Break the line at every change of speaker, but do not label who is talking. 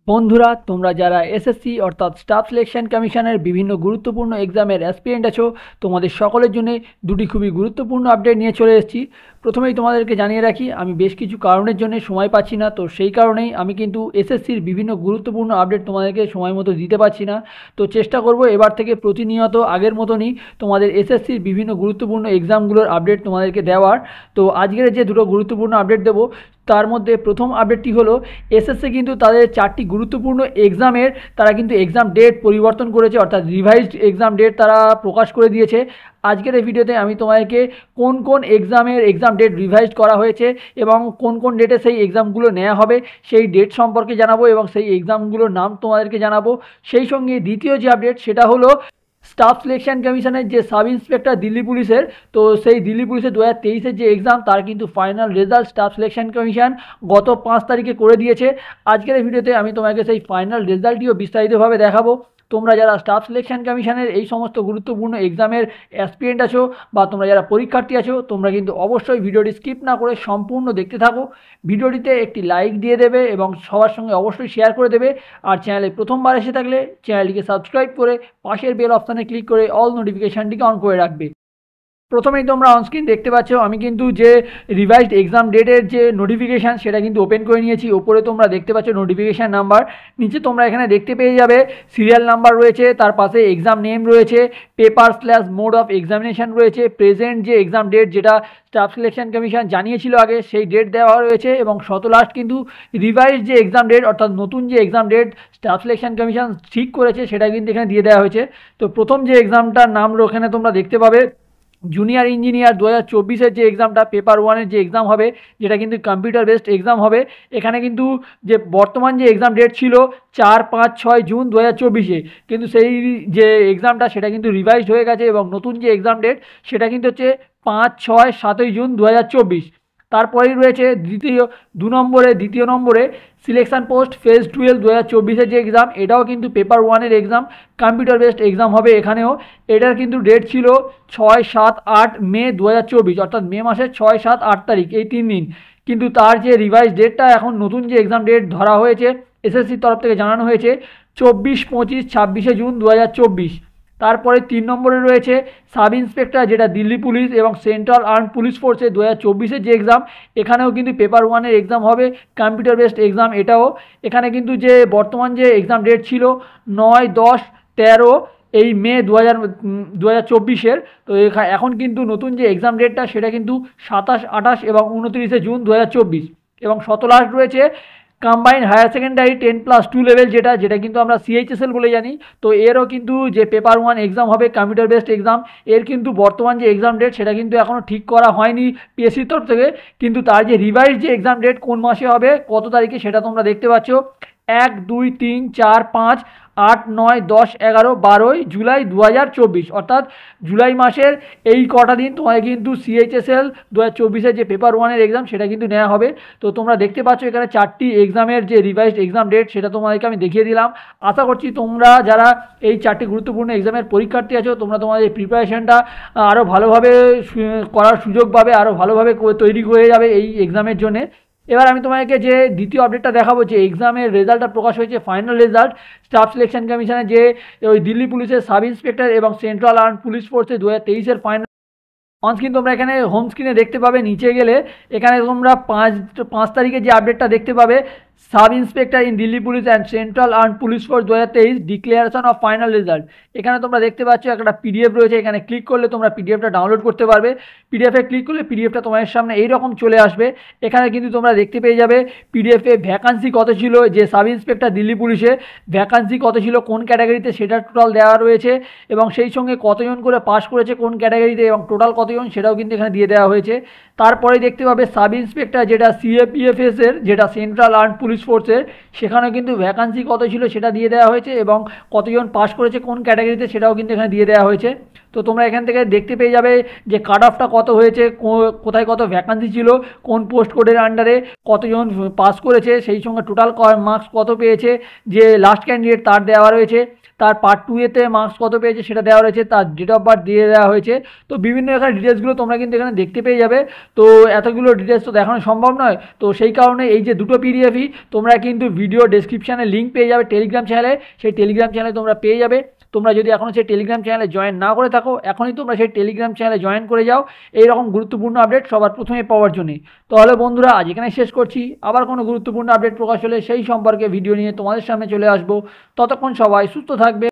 বন্ধুরা, তোমরা যারা এসএসসি অর্থাৎ স্টাফ সিলেকশন কমিশনের বিভিন্ন গুরুত্বপূর্ণ এক্সামের অ্যাসপিরেন্ট আছো, তোমাদের সকলের জন্য দুটি খুবই গুরুত্বপূর্ণ আপডেট নিয়ে চলে এসেছি। প্রথমেই তোমাদেরকে জানিয়ে রাখি, আমি বেশ কিছু কারণের জন্য সময় পাচ্ছি না, তো সেই কারণেই আমি কিন্তু এসএসসির বিভিন্ন গুরুত্বপূর্ণ আপডেট তোমাদেরকে সময় মতো দিতে পারছি না। তো চেষ্টা করব এবার থেকে প্রতিনিয়ত আগের মতনই তোমাদের এসএসসির বিভিন্ন গুরুত্বপূর্ণ এক্সামগুলোর আপডেট তোমাদেরকে দেওয়ার। তো আজকের যে দুটো গুরুত্বপূর্ণ আপডেট দেবো, তার মধ্যে প্রথম আপডেটটি হলো এসএসসি কিন্তু তাদের 4টি গুরুত্বপূর্ণ এক্সামের তারা কিন্তু এক্সাম ডেট পরিবর্তন করেছে, অর্থাৎ রিভাইজড এক্সাম ডেট তারা প্রকাশ করে দিয়েছে। আজকের এই ভিডিওতে আমি তোমাদেরকে কোন কোন এক্সামের এক্সাম ডেট রিভাইজড করা হয়েছে এবং কোন কোন ডেটে সেই এক্সামগুলো নেওয়া হবে সেই ডেট সম্পর্কে জানাবো এবং সেই এক্সামগুলোর নাম তোমাদেরকে জানাবো। সেই সঙ্গে দ্বিতীয় যে আপডেট সেটা হলো স্টাফ সিলেকশন কমিশনের যে সাব ইন্সপেক্টর দিল্লি পুলিশের, তো সেই দিল্লি পুলিশের 2023-এর যে এক্সাম তার কিন্তু final result staff selection commission গত 5 তারিখে করে দিয়েছে। আজকের এই ভিডিওতে আমি তোমাকে সেই ফাইনাল রেজাল্টটিও বিস্তারিতভাবে দেখাবো। তোমরা যারা স্টাফ সিলেকশন কমিশনের এই সমস্ত গুরুত্বপূর্ণ এক্সামের অ্যাসপিরেন্ট আছো বা তোমরা যারা পরীক্ষার্থী আছো, তোমরা কিন্তু অবশ্যই ভিডিওটি স্কিপ না করে সম্পূর্ণ দেখতে থাকো। ভিডিওটিতে একটি লাইক দিয়ে দেবে এবং সবার সঙ্গে অবশ্যই শেয়ার করে দেবে। আর চ্যানেলে প্রথমবার এসে থাকলে চ্যানেলটিকে সাবস্ক্রাইব করে পাশের বেল অপশানে ক্লিক করে অল নোটিফিকেশানটিকে অন করে রাখবে। প্রথমেই তোমরা অনস্ক্রিন দেখতে পাচ্ছ আমি কিন্তু যে রিভাইজড এক্সাম ডেটের যে নোটিফিকেশান সেটা কিন্তু ওপেন করে নিয়েছি। ওপরে তোমরা দেখতে পাচ্ছ নোটিফিকেশান নাম্বার, নিচে তোমরা এখানে দেখতে পেয়ে যাবে সিরিয়াল নাম্বার রয়েছে, তার পাশে এক্সাম নেম রয়েছে, পেপার/মোড অফ এক্সামিনেশান রয়েছে, প্রেজেন্ট যে এক্সাম ডেট যেটা স্টাফ সিলেকশন কমিশন জানিয়েছিল আগে সেই ডেট দেওয়া রয়েছে এবং লাস্ট কিন্তু রিভাইজড যে এক্সাম ডেট অর্থাৎ নতুন যে exam date staff selection commission ঠিক করেছে সেটা কিন্তু এখানে দিয়ে দেওয়া হয়েছে। তো প্রথম যে এক্সামটার নাম ওখানে তোমরা দেখতে পাবে জুনিয়র ইঞ্জিনিয়ার 2024-এর যে এক্সামটা পেপার 1-এর যে এক্সাম হবে, যেটা কিন্তু কম্পিউটার বেসড এক্সাম হবে। এখানে কিন্তু যে বর্তমান যে এক্সাম ডেট ছিল 4, 5, 6 জুন 2024-এ, কিন্তু সেই যে এক্সামটা সেটা কিন্তু রিভাইজড হয়ে গেছে এবং নতুন যে এক্সাম ডেট সেটা কিন্তু হচ্ছে 5, 6, 7 জুন 2024। তারপরেই রয়েছে দ্বিতীয় নম্বরে সিলেকশন পোস্ট ফেজ 12 2024-এর যে এক্সাম, এটাও কিন্তু পেপার 1-এর এক্সাম কম্পিউটার বেসড এক্সাম হবে এখানেও। এটার কিন্তু ডেট ছিল 6, 7, 8 মে 2024, অর্থাৎ মে মাসের 6, 7, 8 তারিখ, এই 3 দিন। কিন্তু তার যে রিভাইজ ডেটটা এখন নতুন যে এক্সাম ডেট ধরা হয়েছে এসএসসির তরফ থেকে জানানো হয়েছে 24, 25, 26 জুন 2024। তারপরে 3 নম্বরে রয়েছে সাব ইন্সপেক্টর যেটা দিল্লি পুলিশ এবং সেন্ট্রাল আর্ম পুলিশ ফোর্সের 2024-এর যে এক্সাম, এখানেও কিন্তু পেপার 1-এর এক্সাম হবে কম্পিউটার বেসড এক্সাম এটাও। এখানে কিন্তু যে বর্তমান যে এক্সাম ডেট ছিল 9, 10, 13 এই মে 2024-এর, তো এখন কিন্তু নতুন যে এক্সাম ডেটটা সেটা কিন্তু 27, 28 এবং 29 জুন 2024। এবং লাস্ট রয়েছে কম্বাইন্ড হায়ার সেকেন্ডারি 10+2 লেভেল যেটা কিন্তু আমরা CHSL বলে জানি। তো এরও কিন্তু যে পেপার 1 এক্সাম হবে কম্পিউটার বেসড এক্সাম, এর কিন্তু বর্তমান যে এক্সাম ডেট সেটা কিন্তু এখনও ঠিক করা হয়নি পিএসসির তরফ থেকে, কিন্তু তার যে রিভাইজ যে এক্সাম ডেট কোন মাসে হবে কত তারিখে সেটা তোমরা দেখতে পাচ্ছ 1, 2, 3, 4, 5, 8, 9, 10, 11, 12 জুলাই 2024, অর্থাৎ জুলাই মাসের এই কটা দিন তোমায় কিন্তু CHSL 2024-এর যে পেপার 1-এর এক্সাম সেটা কিন্তু নেওয়া হবে। তো তোমরা দেখতে পাচ্ছ এখানে 4টি এক্সামের যে রিভাইজড এক্সাম ডেট সেটা তোমাদেরকে আমি দেখিয়ে দিলাম। আশা করছি তোমরা যারা এই 4টি গুরুত্বপূর্ণ এক্সামের পরীক্ষার্থী আছো তোমরা তোমাদের প্রিপারেশনটা আরও ভালোভাবে করার সুযোগ পাবে, আরও ভালোভাবে তৈরি হয়ে যাবে এই এক্সামের জন্যে। এবার আমি তোমাকে যে দ্বিতীয় আপডেটটা দেখাবো, যে এক্সামের রেজাল্টটা প্রকাশ হয়েছে ফাইনাল রেজাল্ট স্টাফ সিলেকশন কমিশনের যে ওই দিল্লি পুলিশের সাব ইন্সপেক্টর এবং সেন্ট্রাল আর্ম পুলিশ ফোর্সের 2023-এর ফাইনাল অনস্ক্রিন তোমরা এখানে হোম স্ক্রিনে দেখতে পাবে। নিচে গেলে এখানে তোমরা 5 তারিখে যে আপডেটটা দেখতে পাবে sub inspector in Delhi police and central arm police force 2023 declaration of final result. এখানে তোমরা দেখতে পাচ্ছ একটা PDF রয়েছে, এখানে ক্লিক করলে তোমরা PDFটা ডাউনলোড করতে পারবে। PDFে ক্লিক করলে PDFটা তোমাদের সামনে এইরকম চলে আসবে। এখানে কিন্তু তোমরা দেখতে পেয়ে যাবে PDFে ভ্যাকান্সি কত ছিল, যে সাব ইন্সপেক্টর দিল্লি পুলিশে ভ্যাকান্সি কত ছিল কোন ক্যাটাগরিতে সেটা টোটাল দেওয়া রয়েছে এবং সেই সঙ্গে কতজন করে পাস করেছে কোন ক্যাটাগরিতে এবং টোটাল কতজন সেটাও কিন্তু এখানে দিয়ে দেওয়া হয়েছে। তারপরে দেখতে পাবে সাব ইন্সপেক্টর যেটা CAPFS-এর যেটা সেন্ট্রাল আর্ম পুলিশ ফোর্সের, সেখানে কিন্তু ভ্যাকান্সি কত ছিল সেটা দিয়ে দেওয়া হয়েছে এবং কতজন পাস করেছে কোন ক্যাটাগরিতে সেটাও কিন্তু এখানে দিয়ে দেওয়া হয়েছে। তো তোমরা এখান থেকে দেখতে পেয়ে যাবে যে কাট অফটা কত হয়েছে, কোথায় কত ভ্যাকান্সি ছিল, কোন পোস্ট কোডের আন্ডারে কতজন পাস করেছে, সেই সঙ্গে টোটাল মার্কস কত পেয়েছে, যে লাস্ট ক্যান্ডিডেট তার দেওয়া রয়েছে। তার পার্ট 2 মার্কস কত পেয়েছে সেটা দেওয়া রয়েছে, তার ডেট অফ বার্থ দিয়ে দেওয়া হয়েছে। তো বিভিন্ন এখানে ডিটেলসগুলো তোমরা কিন্তু এখানে দেখতে পেয়ে যাবে। তো এতগুলো ডিটেলস তো দেখানো সম্ভব নয়, তো সেই কারণে এই যে দুটো পিডিএফই তোমরা কিন্তু ভিডিও ডেসক্রিপশানে লিঙ্ক পেয়ে যাবে টেলিগ্রাম চ্যানেলে, সেই টেলিগ্রাম চ্যানেলে তোমরা পেয়ে যাবে। তোমরা যদি এখনও সেই টেলিগ্রাম চ্যানেলে জয়েন না করে থাকো, এখনই তোমরা সেই টেলিগ্রাম চ্যানেলে জয়েন করে যাও এইরকম গুরুত্বপূর্ণ আপডেট সবার প্রথমে পাওয়ার জন্য। তাহলে বন্ধুরা আজ এখানে শেষ করছি, আবার কোনো গুরুত্বপূর্ণ আপডেট প্রকাশ হলে সেই সম্পর্কে ভিডিও নিয়ে তোমাদের সামনে চলে আসবো। ততক্ষণ সবাই সুস্থ থাকবে।